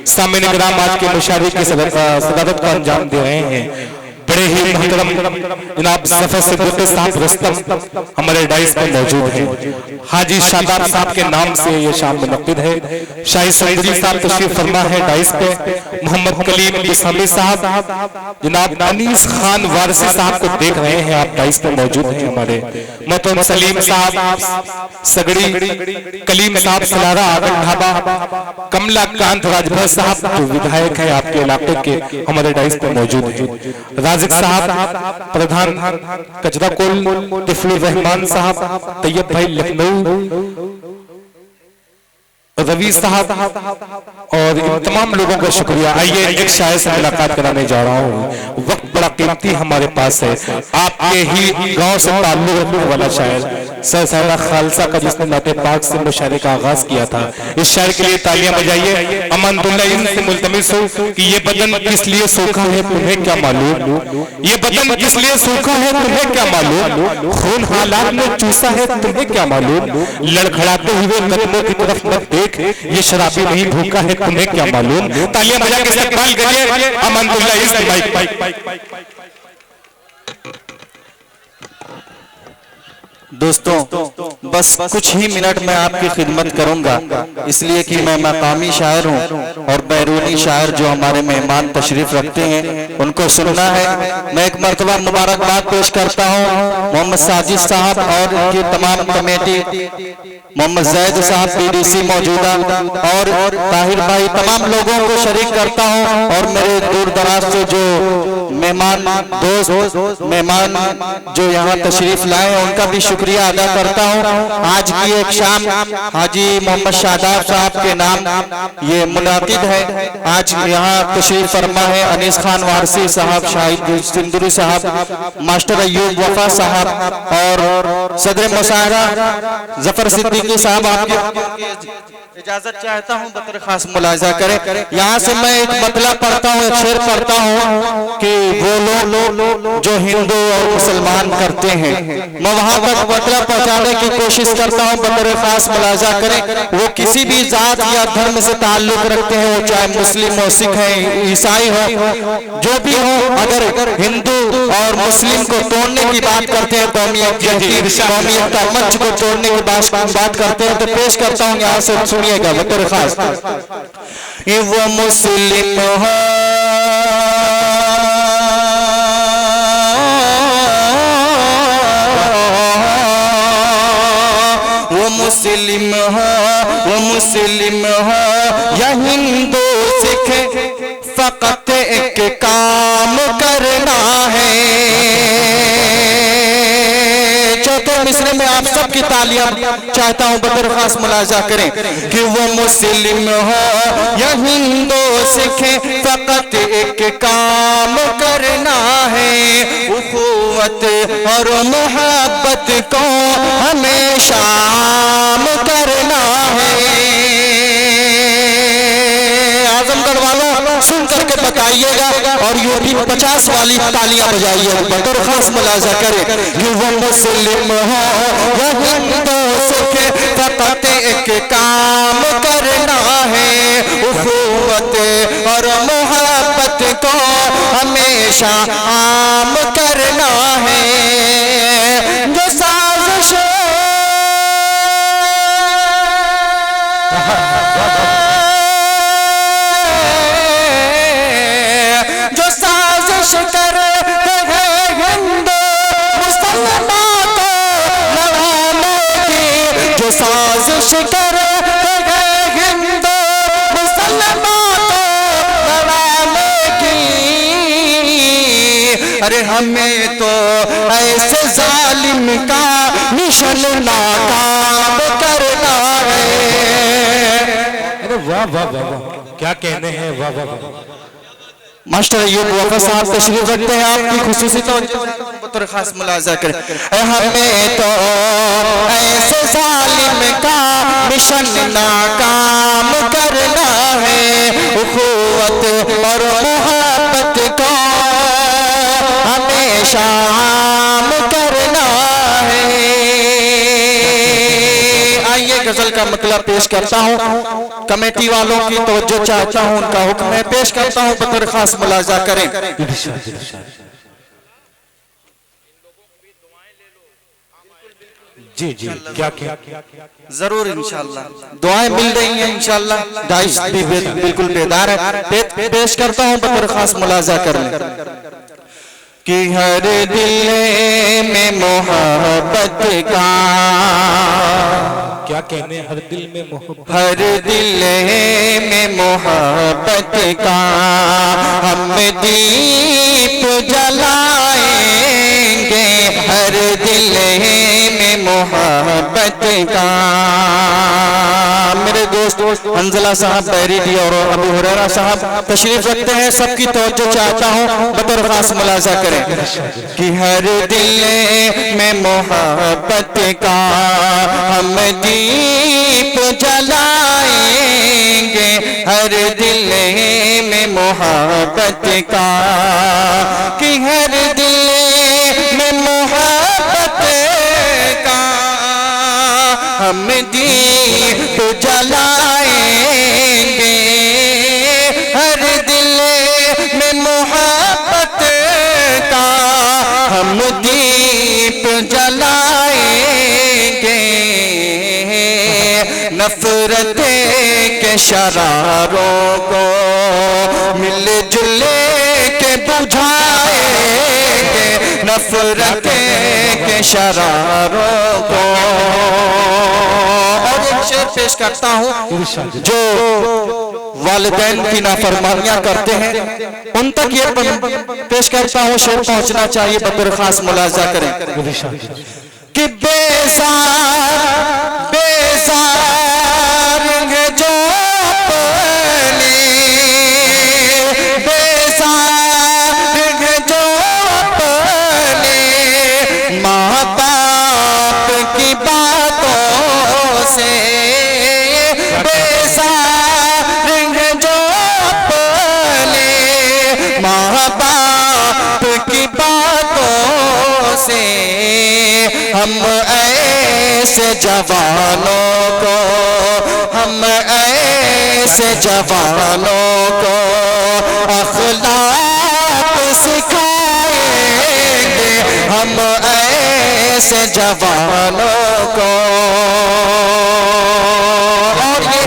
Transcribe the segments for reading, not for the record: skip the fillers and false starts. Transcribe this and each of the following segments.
सामने किराम आज के मुशायरे की सदारत को अंजाम दे रहे हैं बड़े ही मुहतरम जनाब ज़फ़र सिद्दीक़ साहब रुस्तम हमारे डाइस पर मौजूद हैं। हाजी शादाब साहब के नाम से ये शाम मुनक़्क़िद है। शाही सैयदी साहब तशरीफ फरमा है डाइस पे। मोहम्मद कलीम इस्लामी साहब जनाब अनीस खान वारसी साहब को देख रहे हैं आप डाइस पे मौजूद हैं। हमारे मोहतरम सलीम साहब सगड़ी कलीम साहब सलारा आगन ढाबा कमला कांत राजभर साहब जो विधायक है आपके इलाके के हमारे डाइस पे मौजूद हैं। राजिक साहब प्रधान कचरा कोल तिफलुर रहमान साहब तैयब भाई लखनऊ रवि साहब और इन तमाम लोगों का शुक्रिया। आइए एक शायर से मुलाकात कराने जा रहा हूँ। वक्त बड़ा कीमती हमारे पास है। आपके ही गांव से ताल्लुक रखने वाला शायर सर साहब खालसा का जिसने नाते पाक से मुशायरे का आगाज किया था। इस शायर के लिए तालियां बजाइए। अमानतुल्लाह इनसे मुल्तमिस हो कि ये बदन किस लिए सूखा है तुम्हें क्या मालूम, ये बदन किस लिए सूखा है तुम्हें क्या मालूम, खून हालात में चूसा है तुम्हें क्या मालूम, लड़खड़ाते हुए कदमों की तरफ मत देख ये शराबी नहीं भूखा है तुम्हें क्या मालूम। तालियां बजा के इस्तकबाल करिए अमानतुल्लाह इस माइक। दोस्तों बस कुछ ही मिनट में आपकी खिदमत करूंगा, इसलिए कि मैं मकामी शायर हूं और बैरूनी शायर जो हमारे मेहमान तशरीफ रखते हैं उनको सुनना है। मैं एक मरतबा मुबारकबाद पेश करता हूं मोहम्मद साजिद साहब और उनकी तमाम कमेटी, मोहम्मद जैद साहब बीडीसी मौजूदा और ताहिर भाई, तमाम लोगों को शरीक करता हूं और मेरे दूर दराज से जो मेहमान दोस्त मेहमान जो यहाँ तशरीफ लाए हैं उनका भी शुक्रिया अदा करता हूँ। आज की एक शाम हाजी मोहम्मद शादाब साहब के नाम ये मुनाकिद है। आज यहाँ तशरीफ फरमा है अनीस खान वारसी साहब, शाहिद सिंदूरी साहब, मास्टर अय्यूब वफा साहब और सदर मुशायरा ज़फ़र सिद्दीकी साहब। आपकी इजाजत चाहता हूँ बतौर खास मुलाजा करें। यहाँ से मैं एक मतलब पढ़ता हूँ, एक शेर पढ़ता हूँ कि वो लोग जो हिंदू और मुसलमान करते हैं, मैं वहां तक मतलब पहुंचाने की कोशिश करता हूं बतौर खास मुलाजा करें। वो किसी भी जात या धर्म से ताल्लुक रखते हैं, वो चाहे मुस्लिम हो, सिख है, ईसाई हो, जो भी हो, अगर हिंदू और मुस्लिम को तोड़ने की बात करते हैं, कौमियत का मंच को तोड़ने की बात करते हैं, तो पेश करता हूँ यहाँ से सुनिएगा बतौर खास। ये वो मुस्लिम हो मुस्लिम हो, वो मुस्लिम हो या हिंदू सिख, फकत एक काम करना है। चौथे मिसरे में आप सबकी तालियां चाहता हूं बतौर खास मुलाजा करें कि वो मुस्लिम हो या हिंदू सिख, फकत एक काम करना है। उखुवत और मोहब्बत को हमेशा करना है। आजमगढ़ वालों सुन करके बताइएगा और यूपी 50 वाली तालियां बजाइए बतौर खास मुलाजा करें कि वो मुस्लिम हो या हिंदू सिख, फकत एक काम करना है। उखुवत और मोहब्बत को हमेशा आम करना है। जो साजिश करते हैं हिंदू मुसलमान को लड़ाने की, जो साजिश करते हैं हिंदू मुसलमान को लड़ाने की, अरे हमें तो ऐसे जालिम का मिशन नाकाम करना है। अरे वाह वाह वाह वाह, क्या कहने हैं, वाह वाह वाह। मास्टर अय्यूब वफा साहब तशरीफ रखते हैं, आपकी खुसूसी बतौर खास मुलाजा करें। हमें तो ऐसे जालिम का मिशन नाकाम करना है। उखुवत और मोहब्बत को हमेशा आम करना है। आइए गजल का मतला पेश करता हूँ। कमेटी वालों की तवज्जो चाहता हूँ, उनका हुक्म है, पेश करता हूँ, बतौर खास मुलाजा करें। जी जी, क्या क्या जरूर इंशाल्लाह दुआएं मिल रही हैं इंशाल्लाह। डाइस भी बिल्कुल बेदार है। पेश करता हूँ, बतौर खास मुलाजा करें कि हर दिल में मोहब्बत का, क्या कहने, हर दिल में मोहब्बत, हर दिल में मोहब्बत का हम दीप जलाएंगे, हर दिल में मोहब्बत का। मेरे दोस्त हंजला साहब बैरीडी और अबू हुरैरा साहब तशरीफ रखते हैं, सबकी तवज्जो चाहता हूँ, बतौर खास मुलाजा करें कि हर दिल में मोहब्बत का हम दीप जलाएंगे, हर दिल में मोहब्बत का, कि हर दिल में मोहब्बत का हम दीप जलाएंगे, हर दिल में मोहब्बत का हम दीप जलाएंगे, नफरत के शरारों को मिलजुल के बुझाएंगे, नफरत के शरारों को। और एक शेर पेश करता हूँ, जो वालिदैन की नाफरमानियां करते हैं उन तक ये पेश करता हूँ, शेर पहुंचना चाहिए, बतौर खास मुलाजा करें कि बेजार बेजार है जो अपने, बेजार है जो अपने माँ बाप की बातों से, बेजार है जो अपने माँ बाप की बातों से, हम ऐसे जवानों को, हम ऐसे जवानों को अखलाक सिखाएंगे, हम ऐसे जवानों को। और ये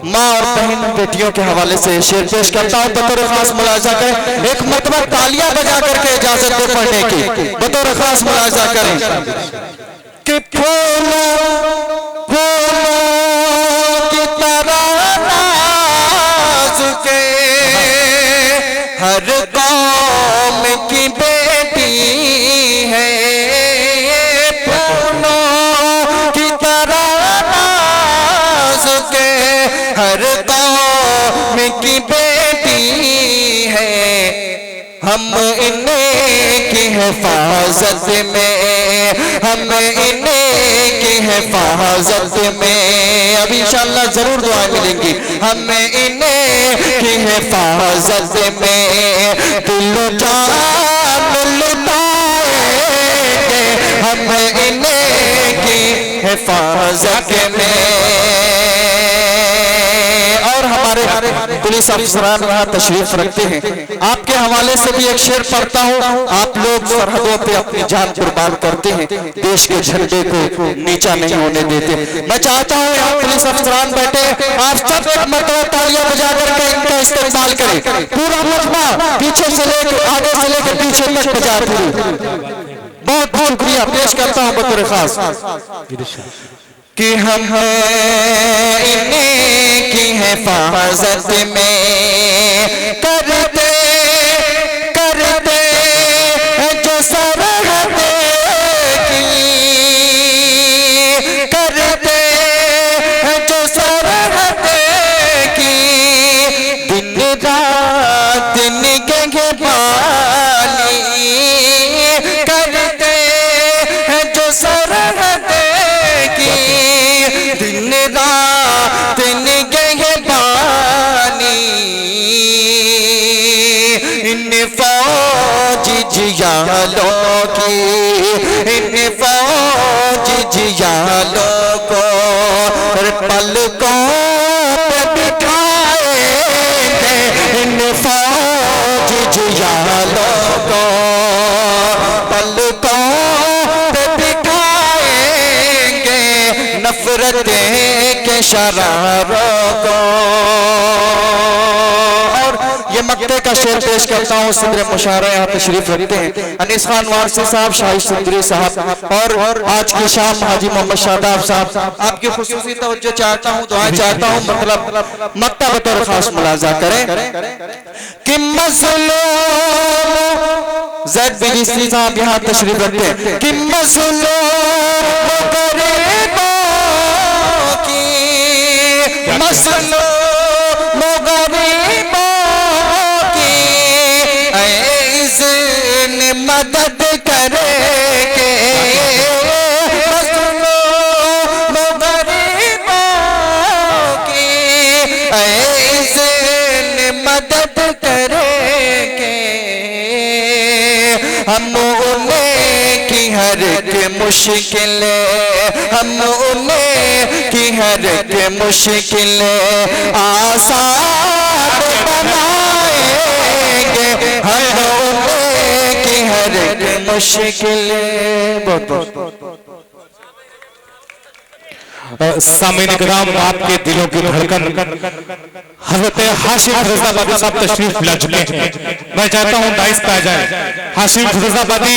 माँ और बहन बेटियों के हवाले से शेर पेश करता हूँ, बतौर खास मुलाजा करें। एक मरतबा तालियां बजा करके इजाजत दे पढ़ने की, बतौर खास मुलाजा करें कि फूलों की तरह नाज़ुके हर कौम की बेटी है, फूलों की तरह नाज़ुके हर कौम की बेटी है, हम इन्हीं की हिफाजत में, हम इन्हीं की हिफाजत में, अभी इंशाअल्लाह जरूर दुआ मिलेंगी, हम इन्हीं की हिफाजत में दिल जान लुटाएंगे, हम इन्हीं की हिफाजत में। और हमारे पुलिस अफसरान वहाँ तशरीफ रखते हैं, आपके हवाले से भी एक शेर पढ़ता हूँ। आप लोग सरहदों पे अपनी जान कुर्बान करते हैं, देश के झंडे को नीचा नहीं होने देते। मैं चाहता हूँ यहाँ पुलिस अफसरान बैठे, आप सब एक मरतबा तालियां बजा करके इनका इस्तेमाल करें, पूरा मजमा पीछे से लेकर आगे से लेकर पीछे तक बजा पूरी। बहुत बहुत शुक्रिया पेश करता हूँ बतौर खास कि हम इन्हीं की हिफाजत में करते करते जो सरहद की, करते जो सरहद की, दिन रात निगहबानी, करते जो सरहद की, दिन रात निगहबानी, इन फौज जियालों की, इन फौज जियालों को पलकों पे बिठाएंगे इन फौज जुयालों को, पलकों पे बिठाएंगे नफरत के शरारों को। और ये मक्ते का शेर पेश करता हूँ। सदर मुशारा यहाँ तशरीफ रखते हैं अनीस खान वारसी साहब, शाहिद सुंदरी साहब और आज की शाम हाजी मोहम्मद शादाब साहब। आपकी खुसूसी तवज्जो चाहता हूँ, दुआएं चाहता हूँ, मतलब मक्ता बतौर खास मुलाजा करें कि मज़लूम ज़ैद बिलिस्ती साहब यहाँ तशरीफ रखते हैं कि मज़लूम गरीबों की, मज़लूम गरीबों मदद करेंगे, मज़लूम गरीबों की ऐज़न मदद करेंगे। हम उन्हें की हर एक मुश्किलें, हम उन्हें की हर एक मुश्किलें आसान बनाएंगे, हम की हर एक मुश्किलें। बहुत सामीन इकराम, आपके दिलों की धड़कन हज़रत हाशिम फिरोज़ाबादी साहब तशरीफ ला चुके हैं। मैं चाहता हूं दाइस पे आ जाए हाशिम फिरोज़ाबादी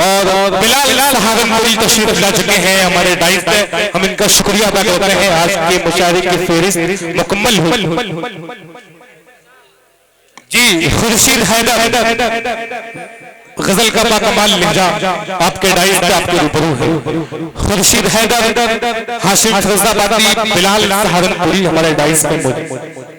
और बिलाल सहारनपुरी तशरीफ ला चुके हैं हमारे डाइस पे। हम इनका शुक्रिया अदा करते हैं। आज के मुशायरे की फेहरिस्त मुकम्मल हुई जी। खुर्शीद हैदर गजल का बाकमाल लिंजा आपके डाइस पे आपके रूबरू है। खुर्शीद हैदर, हाशिम फिरोज़ाबादी, बिलाल सहारनपुरी हमारे डाइस पे मौजूद।